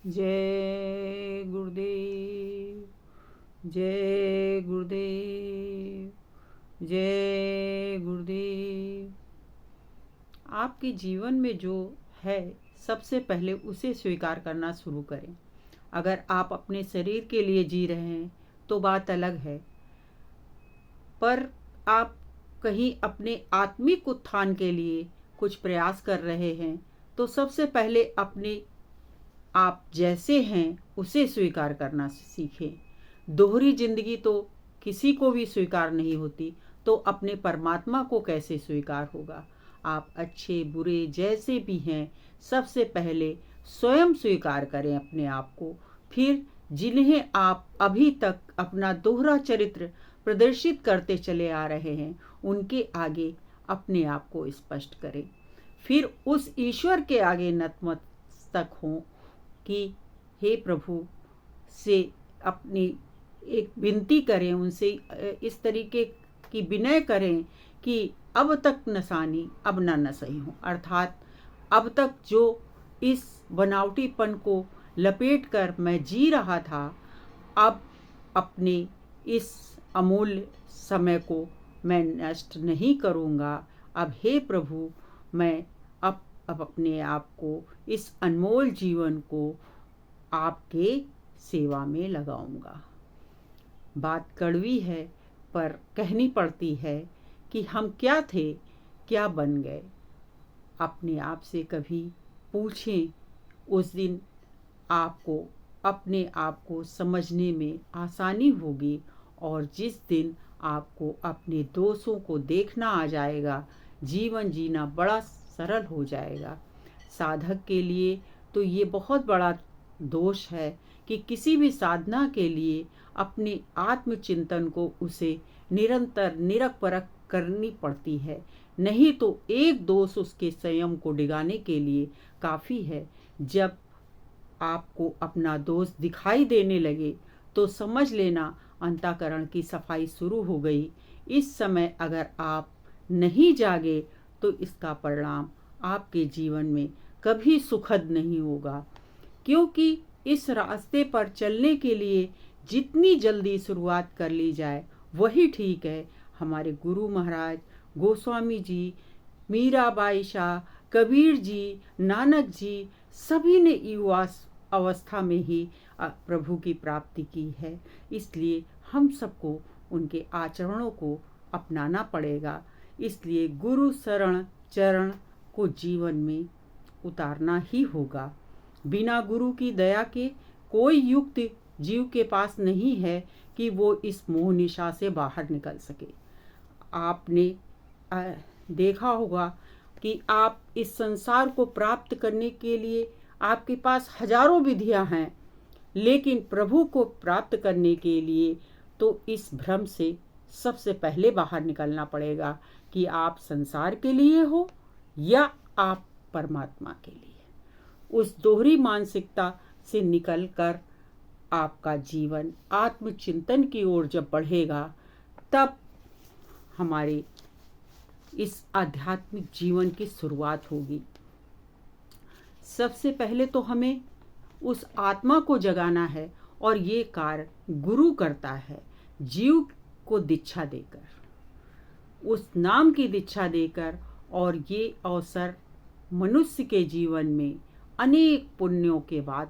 जय गुरुदेव, जय गुरुदेव, जय गुरुदेव। आपके जीवन में जो है सबसे पहले उसे स्वीकार करना शुरू करें। अगर आप अपने शरीर के लिए जी रहे हैं तो बात अलग है, पर आप कहीं अपने आत्मिक उत्थान के लिए कुछ प्रयास कर रहे हैं तो सबसे पहले अपने आप जैसे हैं उसे स्वीकार करना सीखें। दोहरी जिंदगी तो किसी को भी स्वीकार नहीं होती, तो अपने परमात्मा को कैसे स्वीकार होगा। आप अच्छे बुरे जैसे भी हैं सबसे पहले स्वयं स्वीकार करें अपने आप को। फिर जिन्हें आप अभी तक अपना दोहरा चरित्र प्रदर्शित करते चले आ रहे हैं उनके आगे अपने आप को स्पष्ट करें। फिर उस ईश्वर के आगे नतमस्तक हों कि हे प्रभु से अपनी एक विनती करें, उनसे इस तरीके की विनय करें कि अब तक नसानी अब ना न सही हूँ, अर्थात अब तक जो इस बनावटीपन को लपेट कर मैं जी रहा था, अब अपने इस अमूल्य समय को मैं नष्ट नहीं करूँगा। अब हे प्रभु मैं अब अपने आप को, इस अनमोल जीवन को आपके सेवा में लगाऊंगा। बात कड़वी है पर कहनी पड़ती है कि हम क्या थे, क्या बन गए। अपने आप से कभी पूछें, उस दिन आपको अपने आप को समझने में आसानी होगी। और जिस दिन आपको अपने दोषों को देखना आ जाएगा, जीवन जीना बड़ा सरल हो जाएगा। साधक के लिए तो ये बहुत बड़ा दोष है कि किसी भी साधना के लिए अपने आत्मचिंतन को उसे निरंतर निरख परख करनी पड़ती है, नहीं तो एक दोष उसके संयम को डिगाने के लिए काफ़ी है। जब आपको अपना दोष दिखाई देने लगे तो समझ लेना अंतःकरण की सफाई शुरू हो गई। इस समय अगर आप नहीं जागे तो इसका परिणाम आपके जीवन में कभी सुखद नहीं होगा, क्योंकि इस रास्ते पर चलने के लिए जितनी जल्दी शुरुआत कर ली जाए वही ठीक है। हमारे गुरु महाराज, गोस्वामी जी, मीराबाई शाह, कबीर जी, नानक जी सभी ने युवा अवस्था में ही प्रभु की प्राप्ति की है। इसलिए हम सबको उनके आचरणों को अपनाना पड़ेगा। इसलिए गुरु शरण चरण को जीवन में उतारना ही होगा। बिना गुरु की दया के कोई युक्त जीव के पास नहीं है कि वो इस मोह निशा से बाहर निकल सके। आपने देखा होगा कि आप इस संसार को प्राप्त करने के लिए आपके पास हजारों विधियां हैं, लेकिन प्रभु को प्राप्त करने के लिए तो इस भ्रम से सबसे पहले बाहर निकलना पड़ेगा कि आप संसार के लिए हो या आप परमात्मा के लिए। उस दोहरी मानसिकता से निकलकर आपका जीवन आत्मचिंतन की ओर जब बढ़ेगा, तब हमारे इस आध्यात्मिक जीवन की शुरुआत होगी। सबसे पहले तो हमें उस आत्मा को जगाना है, और ये कार्य गुरु करता है, जीव को दीक्षा देकर, उस नाम की दीक्षा देकर। और ये अवसर मनुष्य के जीवन में अनेक पुण्यों के बाद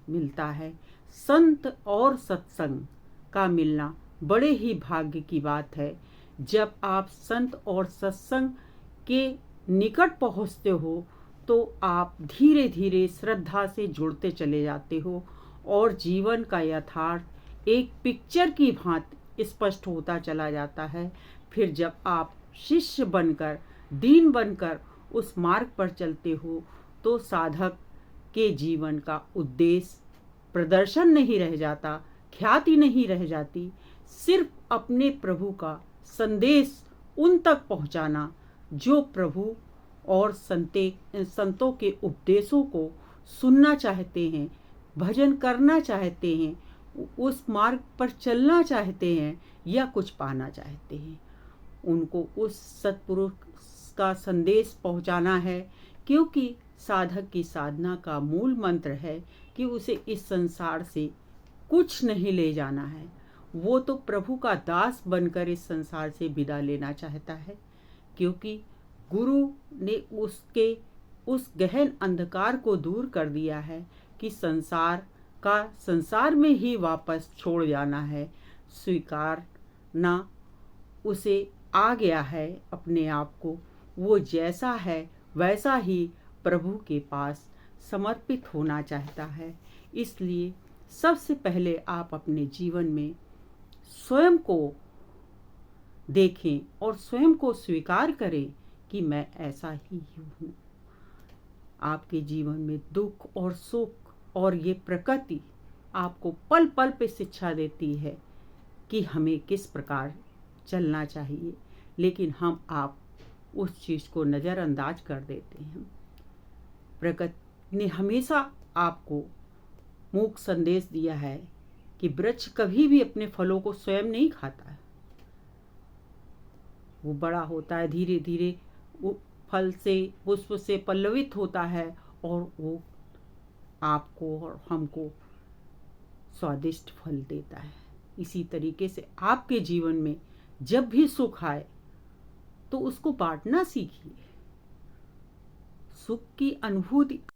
मिलता है। संत और सत्संग का मिलना बड़े ही भाग्य की बात है। जब आप संत और सत्संग के निकट पहुँचते हो तो आप धीरे धीरे श्रद्धा से जुड़ते चले जाते हो, और जीवन का यथार्थ एक पिक्चर की भांति स्पष्ट होता चला जाता है। फिर जब आप शिष्य बनकर, दीन बनकर उस मार्ग पर चलते हो तो साधक के जीवन का उद्देश्य प्रदर्शन नहीं रह जाता, ख्याति नहीं रह जाती, सिर्फ अपने प्रभु का संदेश उन तक पहुंचाना जो प्रभु और संतों के उपदेशों को सुनना चाहते हैं, भजन करना चाहते हैं, उस मार्ग पर चलना चाहते हैं या कुछ पाना चाहते हैं। उनको उस सत्पुरुष का संदेश पहुंचाना है, क्योंकि साधक की साधना का मूल मंत्र है कि उसे इस संसार से कुछ नहीं ले जाना है। वो तो प्रभु का दास बनकर इस संसार से विदा लेना चाहता है, क्योंकि गुरु ने उसके उस गहन अंधकार को दूर कर दिया है कि संसार में ही वापस छोड़ जाना है। स्वीकारना उसे आ गया है अपने आप को। वो जैसा है वैसा ही प्रभु के पास समर्पित होना चाहता है। इसलिए सबसे पहले आप अपने जीवन में स्वयं को देखें और स्वयं को स्वीकार करें कि मैं ऐसा ही हूँ। आपके जीवन में दुख और सुख और ये प्रकृति आपको पल पल पे शिक्षा देती है कि हमें किस प्रकार चलना चाहिए, लेकिन आप उस चीज़ को नज़रअंदाज कर देते हैं। प्रकृति ने हमेशा आपको मूक संदेश दिया है कि वृक्ष कभी भी अपने फलों को स्वयं नहीं खाता है। वो बड़ा होता है, धीरे धीरे वो फल से पुष्प से पल्लवित होता है और वो आपको और हमको स्वादिष्ट फल देता है। इसी तरीके से आपके जीवन में जब भी सुख आए तो उसको बांटना सीखिए। सुख की अनुभूति